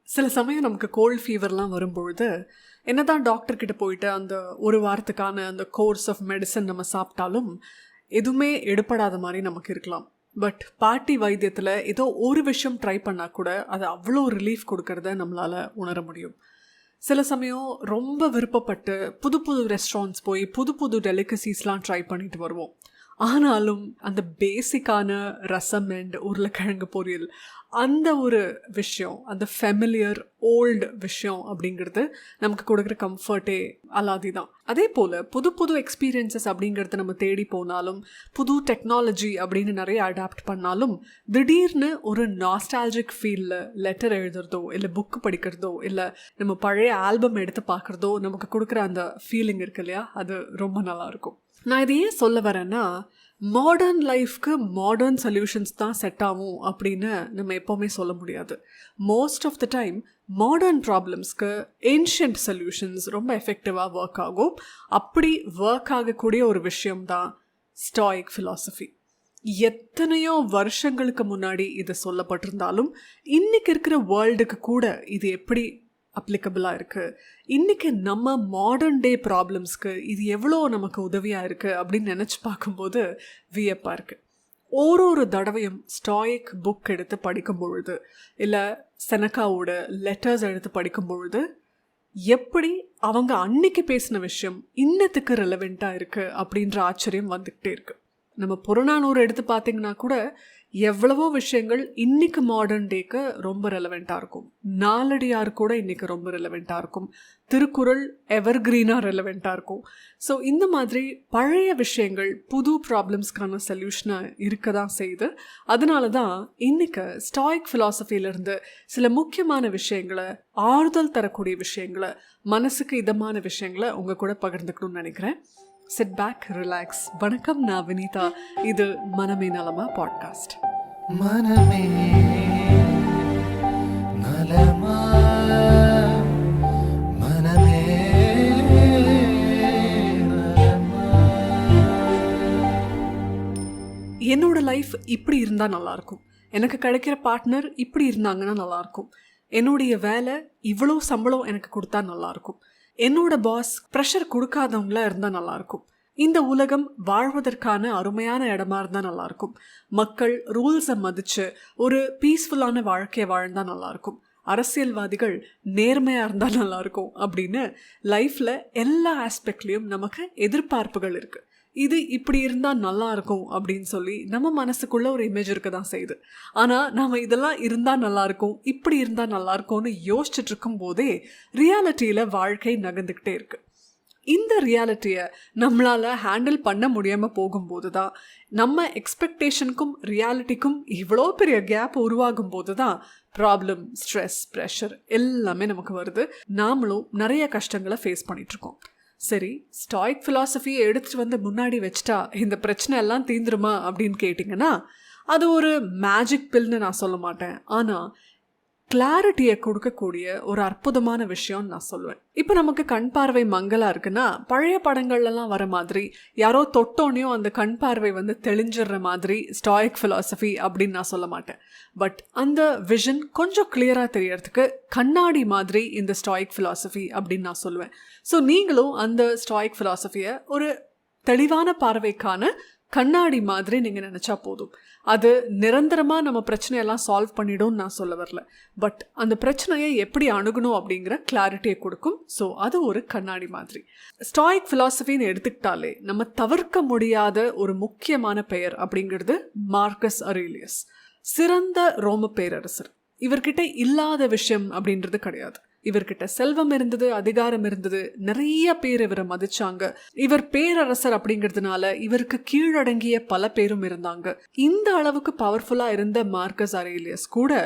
சில சமயம் நமக்கு கோல்ட் ஃபீவர்லாம் வரும்பொழுது என்னதான் டாக்டர்கிட்ட போயிட்டு அந்த ஒரு வாரத்துக்கான அந்த கோர்ஸ் ஆஃப் மெடிசன் நம்ம சாப்பிட்டாலும் எதுவுமே எடுப்படாத மாதிரி நமக்கு இருக்கலாம். பட் பாட்டி வைத்தியத்தில் ஏதோ ஒரு விஷயம் ட்ரை பண்ணால் கூட அது அவ்வளோ ரிலீஃப் கொடுக்கறத நம்மளால் உணர முடியும். சில சமயம் ரொம்ப விருப்பப்பட்டு புது புது ரெஸ்டாரண்ட்ஸ் போய் புது புது டெலிகசிஸ்லாம் ட்ரை பண்ணிட்டு வருவோம். ஆனாலும் அந்த பேசிக்கான ரசம் அண்ட் உருளைக்கிழங்கு பொரியல், அந்த ஒரு விஷயம், அந்த ஃபெமிலியர் ஓல்டு விஷயம் அப்படிங்கிறது நமக்கு கொடுக்குற கம்ஃபர்ட்டே அலாதி தான். அதே போல் புது புது எக்ஸ்பீரியன்சஸ் அப்படிங்கிறது நம்ம தேடி போனாலும், புது டெக்னாலஜி அப்படின்னு நிறைய அடாப்ட் பண்ணாலும், திடீர்னு ஒரு நாஸ்டாலஜிக் ஃபீலில் லெட்டர் எழுதுறதோ இல்லை புக்கு படிக்கிறதோ இல்லை நம்ம பழைய ஆல்பம் எடுத்து பார்க்குறதோ நமக்கு கொடுக்குற அந்த ஃபீலிங் இருக்கு இல்லையா, அது ரொம்ப நல்லாயிருக்கும். நான் இது ஏன் சொல்ல வரேன்னா, மாடர்ன் லைஃப்க்கு மாடர்ன் சொல்யூஷன்ஸ் தான் செட் ஆகும் அப்படின்னு நம்ம எப்போவுமே சொல்ல முடியாது. Most of the time modern ப்ராப்ளம்ஸ்க்கு ஏன்ஷியன்ட் சொல்யூஷன்ஸ் ரொம்ப எஃபெக்டிவாக ஒர்க் ஆகும். அப்படி ஒர்க் ஆகக்கூடிய ஒரு விஷயம்தான் ஸ்டாயிக் ஃபிலாசபி. எத்தனையோ வருஷங்களுக்கு முன்னாடி இது சொல்லப்பட்டிருந்தாலும் இன்றைக்கி இருக்கிற வேர்ல்டுக்கு கூட இது எப்படி அப்ளிகபிளாக இருக்குது, இன்றைக்கி நம்ம மாடர்ன் டே ப்ராப்ளம்ஸ்க்கு இது எவ்வளோ நமக்கு உதவியாக இருக்குது அப்படின்னு நினச்சி பார்க்கும்போது வியப்பாக இருக்குது. ஒரு தடவையும் ஸ்டாயிக் புக் எடுத்து படிக்கும் பொழுது இல்லை செனக்காவோட லெட்டர்ஸ் எடுத்து படிக்கும் பொழுது எப்படி அவங்க அன்னைக்கு பேசின விஷயம் இன்னத்துக்கு ரெலவெண்ட்டாக இருக்குது அப்படின்ற ஆச்சரியம் வந்துக்கிட்டே இருக்குது. நம்ம புறநானூறு எடுத்து பார்த்திங்கன்னா கூட எவ்வளவோ விஷயங்கள் இன்றைக்கி மாடர்ன் டேக்கு ரொம்ப ரெலவெண்ட்டாக இருக்கும். நாலடியார் கூட இன்றைக்கி ரொம்ப ரெலவெண்ட்டாக இருக்கும். திருக்குறள் எவர்கிரீனாக ரெலவெண்ட்டாக இருக்கும். ஸோ இந்த மாதிரி பழைய விஷயங்கள் புது ப்ராப்ளம்ஸ்க்கான சொல்யூஷனாக இருக்க தான் செய்யுது. அதனால தான் இன்றைக்கி ஸ்டாயிக் ஃபிலாசபியிலேருந்து சில முக்கியமான விஷயங்களை, ஆறுதல் தரக்கூடிய விஷயங்களை, மனசுக்கு இதமான விஷயங்களை உங்கள் கூட பகிர்ந்துக்கணும்னு நினைக்கிறேன். Sit back, relax. வணக்கம், நான் வினிதா. இது மனமே நலமா பாட்காஸ்ட். மனமே நலமா, மனமே நலமா. என்னோட லைஃப் இப்படி இருந்தால் நல்லாயிருக்கும், எனக்கு கிடைக்கிற பார்ட்னர் இப்படி இருந்தாங்கன்னா நல்லாயிருக்கும், என்னுடைய வேலை இவ்வளோ சம்பளம் எனக்கு கொடுத்தா நல்லாயிருக்கும், என்னோட பாஸ் ப்ரெஷர் கொடுக்காதவங்களா இருந்தால் நல்லாயிருக்கும், இந்த உலகம் வாழ்வதற்கான அருமையான இடமா இருந்தால் நல்லாயிருக்கும், மக்கள் ரூல்ஸை மதித்து ஒரு பீஸ்ஃபுல்லான வாழ்க்கையை வாழ்ந்தால் நல்லாயிருக்கும், அரசியல்வாதிகள் நேர்மையாக இருந்தால் நல்லாயிருக்கும் அப்படின்னு லைஃப்பில் எல்லா ஆஸ்பெக்ட்லேயும் நமக்கு எதிர்பார்ப்புகள் இருக்குது. இது இப்படி இருந்தால் நல்லா இருக்கும் அப்படின்னு சொல்லி நம்ம மனசுக்குள்ள ஒரு இமேஜ் இருக்க தான் செய்யுது. ஆனால் நம்ம இதெல்லாம் இருந்தால் நல்லாயிருக்கும், இப்படி இருந்தால் நல்லாயிருக்கும்னு யோசிச்சுட்டு இருக்கும் போதே ரியாலிட்டியில் வாழ்க்கை நகர்ந்துக்கிட்டே இருக்குது. இந்த ரியாலிட்டியை நம்மளால் ஹேண்டில் பண்ண முடியாமல் போகும்போது தான், நம்ம எக்ஸ்பெக்டேஷனுக்கும் ரியாலிட்டிக்கும் இவ்வளோ பெரிய கேப் உருவாகும் போது தான் ப்ராப்ளம், ஸ்ட்ரெஸ், ப்ரெஷர் எல்லாமே நமக்கு வருது. நாமளும் நிறைய கஷ்டங்களை ஃபேஸ் பண்ணிகிட்ருக்கோம். சரி, ஸ்டாயிக் ஃபிலாசபியை எடுத்துகிட்டு வந்து முன்னாடி வச்சுட்டா இந்த பிரச்சனை எல்லாம் தீந்துருமா அப்படின்னு கேட்டிங்கன்னா, அது ஒரு மேஜிக் பில்னு நான் சொல்ல மாட்டேன். ஆனால் கிளாரிட்டியை கொடுக்கக்கூடிய ஒரு அற்புதமான விஷயம்னு நான் சொல்லுவேன். இப்போ நமக்கு கண் பார்வை மங்கலாக இருக்குன்னா, பழைய படங்கள்லாம் வர மாதிரி யாரோ தொட்டோனையும் அந்த கண் பார்வை வந்து தெளிஞ்சிடுற மாதிரி ஸ்டாயிக் ஃபிலாசபி அப்படின்னு நான் சொல்ல மாட்டேன். பட் அந்த விஷன் கொஞ்சம் கிளியராக தெரியறதுக்கு கண்ணாடி மாதிரி இந்த ஸ்டாயிக் ஃபிலாசபி அப்படின்னு நான் சொல்லுவேன். ஸோ நீங்களும் அந்த ஸ்டாயிக் ஃபிலாசபியை ஒரு தெளிவான பார்வைக்கான கண்ணாடி மாதிரி நீங்கள் நினச்சா போதும். அது நிரந்தரமாக நம்ம பிரச்சனையெல்லாம் சால்வ் பண்ணிடும்னு நான் சொல்ல வரல. பட் அந்த பிரச்சனையை எப்படி அணுகணும் அப்படிங்கிற கிளாரிட்டியை கொடுக்கும். ஸோ அது ஒரு கண்ணாடி மாதிரி. ஸ்டாயிக் ஃபிலாசபின்னு எடுத்துக்கிட்டாலே நம்ம தவிர்க்க முடியாத ஒரு முக்கியமான பெயர் அப்படிங்கிறது மார்க்கஸ் அரேலியஸ். சிறந்த ரோம பேரரசர். இவர்கிட்ட இல்லாத விஷயம் அப்படின்றது கிடையாது. இவர்கிட்ட செல்வம் இருந்தது, அதிகாரம் இருந்தது, நிறைய பேர் இவரை மதிச்சாங்க. இவர் பேரரசர் அப்படிங்கிறதுனால இவருக்கு கீழடங்கிய பல பேரும் இருந்தாங்க. இந்த அளவுக்கு பவர்ஃபுல்லா இருந்த மார்க்கஸ் அரேலியஸ் கூட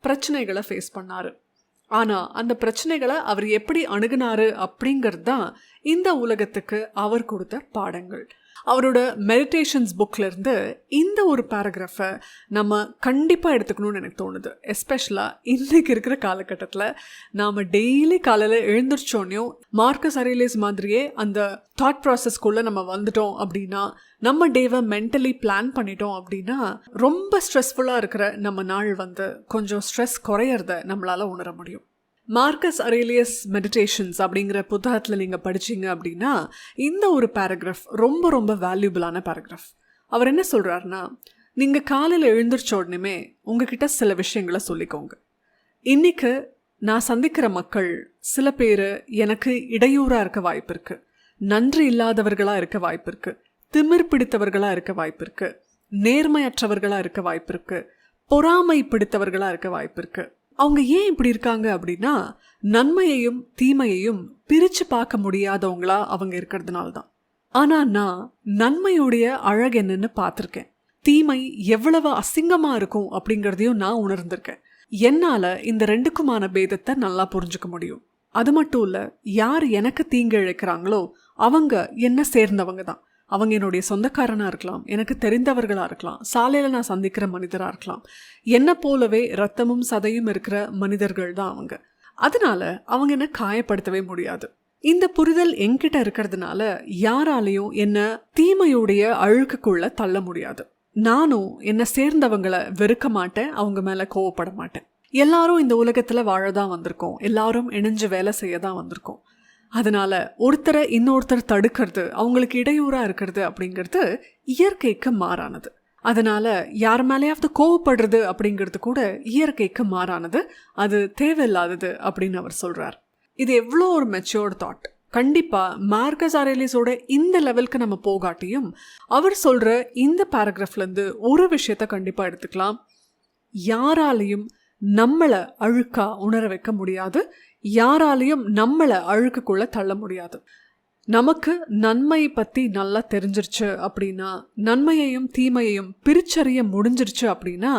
பிரச்சனைகளை ஃபேஸ் பண்ணாரு. ஆனால் அந்த பிரச்சனைகளை அவர் எப்படி அணுகுனாரு அப்படிங்கிறது தான் இந்த உலகத்துக்கு அவர் கொடுத்த பாடங்கள். அவரோட மெடிடேஷன்ஸ் புக்கில் இருந்து இந்த ஒரு பேராகிராஃபை நம்ம கண்டிப்பாக எடுத்துக்கணும்னு எனக்கு தோணுது. எஸ்பெஷலாக இன்றைக்கு இருக்கிற காலகட்டத்தில் நாம் டெய்லி காலையில் எழுந்திரிச்சோன்னையும் மார்க்கஸ் அரேலியஸ் மாதிரியே அந்த தாட் ப்ராசஸ்க்குள்ளே நம்ம வந்துட்டோம் அப்படின்னா, நம்ம டேவை மென்டலி பிளான் பண்ணிட்டோம் அப்படின்னா, ரொம்ப ஸ்ட்ரெஸ்ஃபுல்லாக இருக்கிற நம்ம நாள் கொஞ்சம் ஸ்ட்ரெஸ் குறையிறத நம்மளால் உணர முடியும். மார்க்கஸ் அரேலியஸ் மெடிடேஷன்ஸ் அப்படிங்கிற புத்தகத்தில் நீங்கள் படிச்சிங்க அப்படின்னா இந்த ஒரு பேராகிராஃப் ரொம்ப ரொம்ப வேல்யூபிளான பேராகிராஃப். அவர் என்ன சொல்கிறாருன்னா, நீங்கள் காலையில் எழுந்திரிச்ச உடனே உங்ககிட்ட சில விஷயங்களை சொல்லிக்கோங்க. இன்றைக்கு நான் சந்திக்கிற மக்கள் சில பேர் எனக்கு இடையூறாக இருக்க வாய்ப்பு இருக்குது, நன்றி இல்லாதவர்களாக இருக்க வாய்ப்பு இருக்குது, திமிர் பிடித்தவர்களாக இருக்க வாய்ப்பு இருக்குது, நேர்மையற்றவர்களாக இருக்க வாய்ப்பு இருக்குது, பொறாமை பிடித்தவர்களாக இருக்க வாய்ப்பு இருக்குது. அவங்க ஏன் இப்படி இருக்காங்க அப்படின்னா, நன்மையையும் தீமையையும் பிரித்து பார்க்க முடியாதவங்களா அவங்க இருக்கிறதுனால தான். ஆனால் நான் நன்மையுடைய அழகு என்னன்னு பார்த்துருக்கேன், தீமை எவ்வளவு அசிங்கமாக இருக்கும் அப்படிங்கிறதையும் நான் உணர்ந்திருக்கேன். என்னால் இந்த ரெண்டுக்குமான பேதத்தை நல்லா புரிஞ்சுக்க முடியும். அது மட்டும் இல்லை, யார் எனக்கு தீங்கு இழைக்கிறாங்களோ அவங்க என்ன சேர்ந்தவங்க தான். அவங்க என்னுடைய சொந்தக்காரனாக இருக்கலாம், எனக்கு தெரிந்தவர்களாக இருக்கலாம், சாலையில் நான் சந்திக்கிற மனிதராக இருக்கலாம். என்னை போலவே ரத்தமும் சதையும் இருக்கிற மனிதர்கள் தான் அவங்க. அதனால அவங்க என்னை காயப்படுத்தவே முடியாது. இந்த புரிதல் என்கிட்ட இருக்கிறதுனால யாராலையும் என்னை தீமையுடைய அழுக்குக்குள்ள தள்ள முடியாது. நானும் என்னை சேர்ந்தவங்களை வெறுக்க மாட்டேன், அவங்க மேலே கோவப்பட மாட்டேன். எல்லாரும் இந்த உலகத்தில் வாழ தான் வந்திருக்கோம், எல்லாரும் இணைஞ்சு வேலை செய்ய தான் வந்திருக்கோம். அதனால் ஒருத்தரை இன்னொருத்தர் தடுக்கிறது, அவங்களுக்கு இடையூறாக இருக்கிறது அப்படிங்கிறது இயற்கைக்கு மாறானது. அதனால் யார் மேலேயாவது கோவப்படுறது அப்படிங்கிறது கூட இயற்கைக்கு மாறானது, அது தேவையில்லாதது அப்படின்னு அவர் சொல்கிறார். இது எவ்வளோ ஒரு மெச்சூர்டு தாட். கண்டிப்பாக மார்க்கஸ் அரேலியஸோட இந்த லெவலுக்கு நம்ம போகாட்டியும் அவர் சொல்கிற இந்த பேராகிராஃப்லேருந்து ஒரு விஷயத்தை கண்டிப்பாக எடுத்துக்கலாம். யாராலையும் நம்மளை அழுக்கா உணர வைக்க முடியாது, யாராலையும் நம்மளை அழுக்குக்குள்ள தள்ள முடியாது. நமக்கு நன்மை பற்றி நல்லா தெரிஞ்சிருச்சு அப்படின்னா, நன்மையையும் தீமையையும் பிரிச்சறிய முடிஞ்சிருச்சு அப்படின்னா,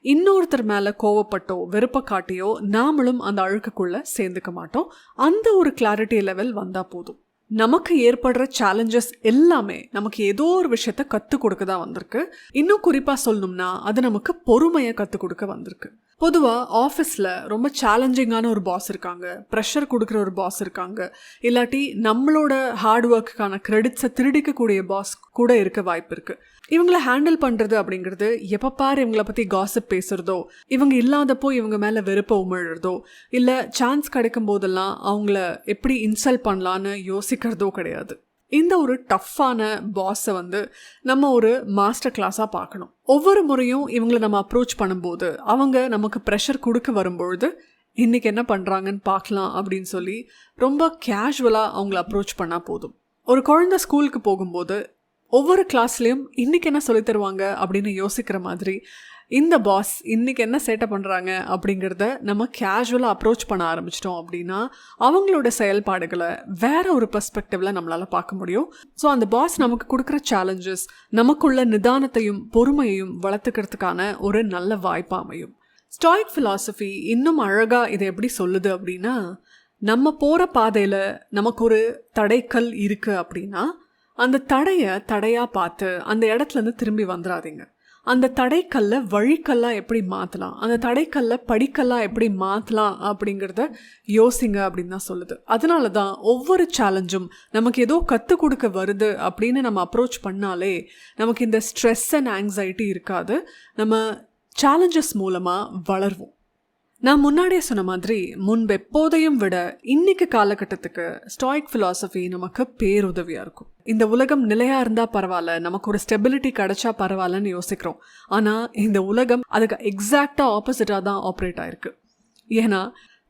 இன்னொருத்தர் மேலே கோவப்பட்டோ வெறுப்ப காட்டியோ நாமளும் அந்த அழுக்குக்குள்ள சேர்ந்துக்க மாட்டோம். அந்த ஒரு கிளாரிட்டி லெவல் வந்தால் போதும். நமக்கு ஏற்படுற சேலஞ்சஸ் எல்லாமே நமக்கு ஏதோ ஒரு விஷயத்த கற்றுக் கொடுக்க தான் வந்திருக்கு. இன்னும் குறிப்பாக சொல்லணும்னா அது நமக்கு பொறுமையை கற்றுக் கொடுக்க வந்திருக்கு. பொதுவாக ஆஃபீஸில் ரொம்ப சேலஞ்சிங்கான ஒரு பாஸ் இருக்காங்க, ப்ரெஷர் கொடுக்குற ஒரு பாஸ் இருக்காங்க, இல்லாட்டி நம்மளோட ஹார்ட் ஒர்க்குக்கான கிரெடிட்ஸை திருடிக்கக்கூடிய பாஸ் கூட இருக்க வாய்ப்பு இருக்குது. இவங்களை ஹேண்டில் பண்ணுறது அப்படிங்கிறது எப்போ பார் இவங்களை பற்றி காசிப் பேசுகிறதோ, இவங்க இல்லாதப்போ இவங்க மேலே வெறுப்பை உமிழ்றதோ, இல்லை சான்ஸ் கிடைக்கும் போதெல்லாம் அவங்கள எப்படி இன்சல்ட் பண்ணலான்னு யோசிக்கிறதோ கிடையாது. இந்த ஒரு டஃப்பான பாஸை நம்ம ஒரு மாஸ்டர் கிளாஸாக பார்க்கணும். ஒவ்வொரு முறையும் இவங்களை நம்ம அப்ரோச் பண்ணும்போது அவங்க நமக்கு ப்ரெஷர் கொடுக்க வரும்பொழுது இன்றைக்கி என்ன பண்ணுறாங்கன்னு பார்க்கலாம் அப்படின்னு சொல்லி ரொம்ப கேஷுவலாக அவங்கள அப்ரோச் பண்ணால் போதும். ஒரு குழந்தை ஸ்கூலுக்கு போகும்போது ஒவ்வொரு கிளாஸ்லேயும் இன்றைக்கி என்ன சொல்லித் தருவாங்க அப்படின்னு யோசிக்கிற மாதிரி இந்த பாஸ் இன்றைக்கி என்ன சேட்டை பண்ணுறாங்க அப்படிங்கிறத நம்ம கேஷுவலாக அப்ரோச் பண்ண ஆரம்பிச்சிட்டோம் அப்படின்னா அவங்களோட செயல்பாடுகளை வேற ஒரு பெர்ஸ்பெக்டிவில் நம்மளால் பார்க்க முடியும். ஸோ அந்த பாஸ் நமக்கு கொடுக்குற சேலஞ்சஸ் நமக்குள்ள நிதானத்தையும் பொறுமையையும் வளர்த்துக்கிறதுக்கான ஒரு நல்ல வாய்ப்பாக அமையும். ஸ்டாயிக் ஃபிலாசபி இன்னும் அழகாக இதை எப்படி சொல்லுது அப்படின்னா, நம்ம போகிற பாதையில் நமக்கு ஒரு தடைக்கல் இருக்குது அப்படின்னா அந்த தடையாக பார்த்து அந்த இடத்துலேருந்து திரும்பி வந்துடாதீங்க. அந்த தடைக்கல்லை வழிக்கல்லாக எப்படி மாற்றலாம், அந்த தடைக்கல்லை படிக்கல்லாக எப்படி மாற்றலாம் அப்படிங்கிறத யோசிங்க அப்படின்னு தான் சொல்லுது. அதனால தான் ஒவ்வொரு சேலஞ்சும் நமக்கு ஏதோ கற்றுக் கொடுக்க வருது அப்படின்னு நம்ம அப்ரோச் பண்ணாலே நமக்கு இந்த ஸ்ட்ரெஸ் அண்ட் ஆங்ஸைட்டி இருக்காது, நம்ம சேலஞ்சஸ் மூலமாக வளருவோம். நான் முன்னாடியே சொன்ன மாதிரி முன்பெப்போதையும் விட இன்னைக்கு காலகட்டத்துக்கு ஸ்டாயிக் ஃபிலாசபி நமக்கு பேருதவியாக இருக்கும். இந்த உலகம் நிலையாக இருந்தால் பரவாயில்ல, நமக்கு ஒரு ஸ்டெபிலிட்டி கிடைச்சா பரவாயில்லன்னு யோசிக்கிறோம். ஆனால் இந்த உலகம் அதுக்கு எக்ஸாக்டாக ஆப்போசிட்டாக தான் ஆப்ரேட் ஆயிருக்கு. ஏன்னா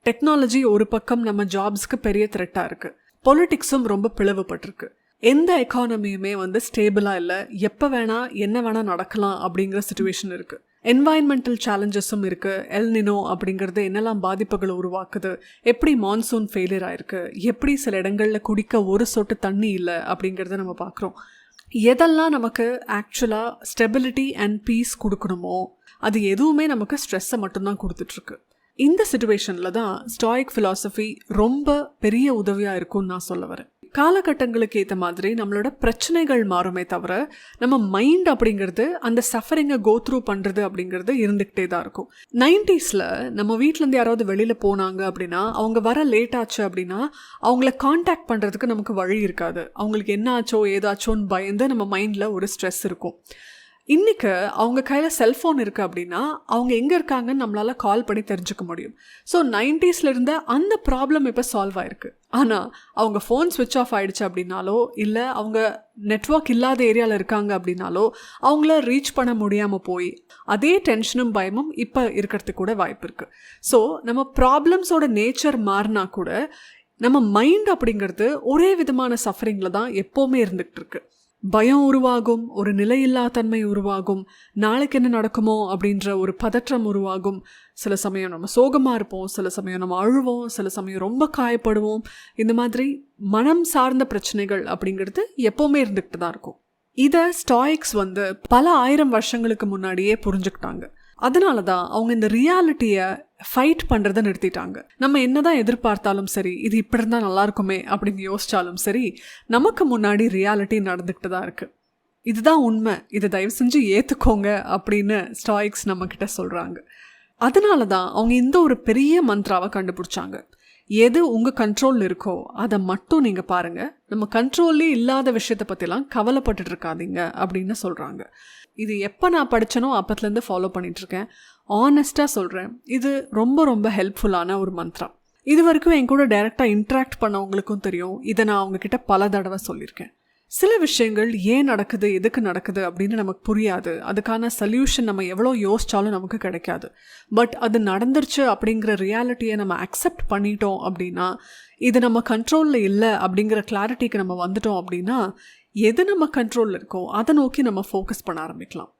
டெக்னாலஜி ஒரு பக்கம் நம்ம ஜாப்ஸ்க்கு பெரிய த்ரெட்டாக இருக்குது, பொலிட்டிக்ஸும் ரொம்ப பிளவுபட்டிருக்கு, எந்த எக்கானமியுமே ஸ்டேபிளாக இல்லை, எப்போ வேணால் என்ன வேணால் நடக்கலாம் அப்படிங்கிற சிச்சுவேஷன் இருக்குது. என்வாயன்மெண்டல் சேலஞ்சஸும் இருக்குது. எல் நினோ அப்படிங்கிறது என்னெல்லாம் பாதிப்புகளை உருவாக்குது, எப்படி மான்சூன் ஃபெயிலியர் ஆயிருக்கு, எப்படி சில இடங்களில் குடிக்க ஒரு சொட்டு தண்ணி இல்லை அப்படிங்கிறத நம்ம பார்க்குறோம். எதெல்லாம் நமக்கு ஆக்சுவலாக ஸ்டெபிலிட்டி அண்ட் பீஸ் கொடுக்கணுமோ அது எதுவுமே நமக்கு ஸ்ட்ரெஸ்ஸை மட்டும்தான் கொடுத்துட்ருக்கு. இந்த சிச்சுவேஷனில் தான் ஸ்டாயிக் ஃபிலாசபி ரொம்ப பெரிய உதவியாக இருக்கும்னு நான் சொல்ல வரேன். காலகட்டங்களுக்கு ஏற்ற மாதிரி நம்மளோட பிரச்சனைகள் மாறுமே தவிர நம்ம மைண்ட் அப்படிங்கிறது அந்த சஃபரிங்கை கோ த்ரூ பண்ணுறது அப்படிங்கிறது இருந்துக்கிட்டே தான் இருக்கும். 90s நம்ம வீட்டிலேருந்து யாராவது வெளியில் போனாங்க அப்படின்னா அவங்க வர லேட் ஆச்சு அப்படின்னா அவங்கள காண்டாக்ட் பண்ணுறதுக்கு நமக்கு வழி இருக்காது. அவங்களுக்கு என்ன ஆச்சோ ஏதாச்சோன்னு பயந்து நம்ம மைண்டில் ஒரு ஸ்ட்ரெஸ் இருக்கும். இன்றைக்கி அவங்க கையில் செல்ஃபோன் இருக்குது அப்படின்னா அவங்க எங்கே இருக்காங்கன்னு நம்மளால் கால் பண்ணி தெரிஞ்சுக்க முடியும். ஸோ 90s இருந்த அந்த ப்ராப்ளம் இப்போ சால்வ் ஆயிருக்கு. ஆனால் அவங்க ஃபோன் ஸ்விட்ச் ஆஃப் ஆகிடுச்சு அப்படின்னாலோ இல்லை அவங்க நெட்வொர்க் இல்லாத ஏரியாவில் இருக்காங்க அப்படின்னாலோ அவங்கள ரீச் பண்ண முடியாமல் போய் அதே டென்ஷனும் பயமும் இப்போ இருக்கிறதுக்கு கூட வாய்ப்பு இருக்குது. ஸோ நம்ம ப்ராப்ளம்ஸோட நேச்சர் மாறினா கூட நம்ம மைண்ட் அப்படிங்கிறது ஒரே விதமான சஃபரிங்கில் தான் எப்போவுமே இருந்துகிட்டு இருக்கு. பயம் உருவாகும், ஒரு நிலையில்லா தன்மை உருவாகும், நாளைக்கு என்ன நடக்குமோ அப்படின்ற ஒரு பதற்றம் உருவாகும். சில சமயம் நம்ம சோகமாக இருப்போம், சில சமயம் நம்ம அழுவோம், சில சமயம் ரொம்ப காயப்படுவோம். இந்த மாதிரி மனம் சார்ந்த பிரச்சனைகள் அப்படிங்கிறது எப்போவுமே இருந்துக்கிட்டு தான் இருக்கும். இதை ஸ்டாயிக்ஸ் பல 1000 வருஷங்களுக்கு முன்னாடியே புரிஞ்சுக்கிட்டாங்க. அதனால தான் அவங்க இந்த ரியாலிட்டியை ஃபைட் பண்ணுறதை நிறுத்திட்டாங்க. நம்ம என்னதான் எதிர்பார்த்தாலும் சரி, இது இப்படி இருந்தால் நல்லா இருக்குமே அப்படின்னு யோசிச்சாலும் சரி, நமக்கு முன்னாடி ரியாலிட்டி நடந்துக்கிட்டு தான் இருக்குது. இதுதான் உண்மை, இதை தயவு செஞ்சு ஏற்றுக்கோங்க அப்படின்னு ஸ்டாயிக்ஸ் நம்மக்கிட்ட சொல்கிறாங்க. அதனால தான் அவங்க இந்த ஒரு பெரிய மந்த்ராவை கண்டுபிடிச்சாங்க. எது உங்கள் கண்ட்ரோலில் இருக்கோ அதை மட்டும் நீங்கள் பாருங்கள், நம்ம கண்ட்ரோல்லே இல்லாத விஷயத்தை பற்றிலாம் கவலைப்பட்டுட்டு இருக்காதீங்க அப்படின்னு சொல்கிறாங்க. இது எப்போ நான் படித்தனோ அப்பத்துலேருந்து ஃபாலோ பண்ணிகிட்ருக்கேன். ஆனஸ்ட்டாக சொல்கிறேன், இது ரொம்ப ரொம்ப ஹெல்ப்ஃபுல்லான ஒரு மந்த்ரா. இது வரைக்கும் என் கூட டைரெக்டாக இன்ட்ராக்ட் பண்ணவங்களுக்கும் தெரியும். இதை நான் அவங்கக்கிட்ட பல தடவை சொல்லியிருக்கேன். சில விஷயங்கள் ஏன் நடக்குது, எதுக்கு நடக்குது அப்படின்னு நமக்கு புரியாது. அதுக்கான சொல்யூஷன் நம்ம எவ்வளோ யோசித்தாலும் நமக்கு கிடைக்காது. பட் அது நடந்துருச்சு அப்படிங்கிற ரியாலிட்டியை நம்ம அக்செப்ட் பண்ணிட்டோம் அப்படின்னா, இது நம்ம கண்ட்ரோலில் இல்லை அப்படிங்கிற கிளாரிட்டிக்கு நம்ம வந்துட்டோம் அப்படின்னா, எது நம்ம கண்ட்ரோலில் இருக்கோ அதை நோக்கி நம்ம ஃபோக்கஸ் பண்ண ஆரம்பிக்கலாம்.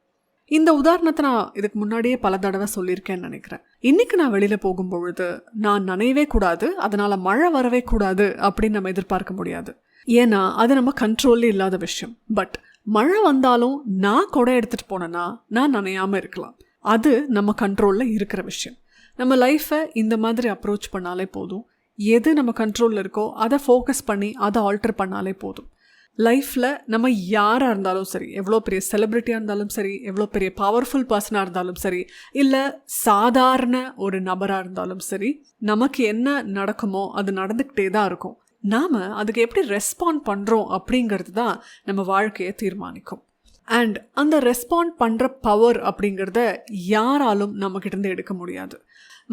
இந்த உதாரணத்தை நான் இதுக்கு முன்னாடியே பல தடவை சொல்லியிருக்கேன்னு நினைக்கிறேன். இன்றைக்கி நான் வெளியில் போகும்பொழுது நான் நனையவே கூடாது, அதனால் மழை வரவே கூடாது அப்படின்னு நம்ம எதிர்பார்க்க முடியாது. ஏன்னா அது நம்ம கண்ட்ரோல்லே இல்லாத விஷயம். பட் மழை வந்தாலும் நான் கொடை எடுத்துகிட்டு போனேன்னா நான் நனையாமல் இருக்கலாம். அது நம்ம கண்ட்ரோலில் இருக்கிற விஷயம். நம்ம லைஃப்பை இந்த மாதிரி அப்ரோச் பண்ணாலே போதும். எது நம்ம கண்ட்ரோலில் இருக்கோ அதை ஃபோக்கஸ் பண்ணி அதை ஆல்டர் பண்ணாலே போதும். லைஃப்பில் நம்ம யாராக இருந்தாலும் சரி, எவ்வளோ பெரிய செலிப்ரிட்டியாக இருந்தாலும் சரி, எவ்வளோ பெரிய பவர்ஃபுல் பர்சனாக இருந்தாலும் சரி, இல்லை சாதாரண ஒரு நபராக இருந்தாலும் சரி, நமக்கு என்ன நடக்குமோ அது நடந்துக்கிட்டே தான் இருக்கும். நாம் அதுக்கு எப்படி ரெஸ்பாண்ட் பண்ணுறோம் அப்படிங்கிறது தான் நம்ம வாழ்க்கையை தீர்மானிக்கும். அண்ட் அந்த ரெஸ்பாண்ட் பண்ணுற பவர் அப்படிங்கிறத யாராலும் நம்மக்கிட்டேருந்து எடுக்க முடியாது.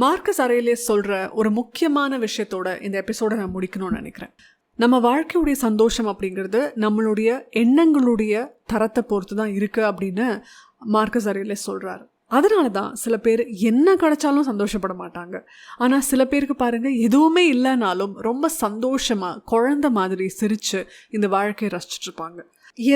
மார்க்கஸ் அரேலியஸ் சொல்கிற ஒரு முக்கியமான விஷயத்தோட இந்த எபிசோடை நான் முடிக்கணும்னு நினைக்கிறேன். நம்ம வாழ்க்கையுடைய சந்தோஷம் அப்படிங்கிறது நம்மளுடைய எண்ணங்களுடைய தரத்தை பொறுத்து தான் இருக்குது அப்படின்னு மார்க்கஸ் அரேலியஸ் சொல்கிறார். அதனால தான் சில பேர் என்ன கிடைச்சாலும் சந்தோஷப்பட மாட்டாங்க. ஆனால் சில பேருக்கு பாருங்கள், எதுவுமே இல்லைனாலும் ரொம்ப சந்தோஷமாக குழந்தை மாதிரி சிரித்து இந்த வாழ்க்கையை ரசிச்சுட்ருப்பாங்க.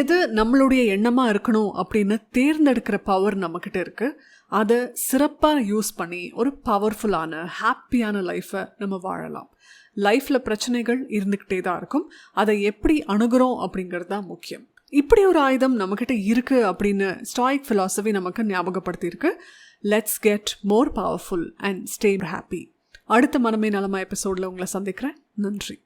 எது நம்மளுடைய எண்ணமாக இருக்கணும் அப்படின்னு தேர்ந்தெடுக்கிற பவர் நம்மக்கிட்ட இருக்குது. அதை சிறப்பாக யூஸ் பண்ணி ஒரு பவர்ஃபுல்லான ஹாப்பியான லைஃப்பை நம்ம வாழலாம். லைஃப்பில் பிரச்சனைகள் இருந்துக்கிட்டே தான் இருக்கும். அதை எப்படி அணுகிறோம் அப்படிங்கிறது தான் முக்கியம். இப்படி ஒரு ஆயுதம் நம்மக்கிட்ட இருக்குது அப்படின்னு ஸ்டாயிக் ஃபிலாசபி நமக்கு ஞாபகப்படுத்தியிருக்கு. Let's get more powerful and stay happy. அடுத்த மனமே நலமா எபிசோடில் உங்களை சந்திக்கிறேன். நன்றி.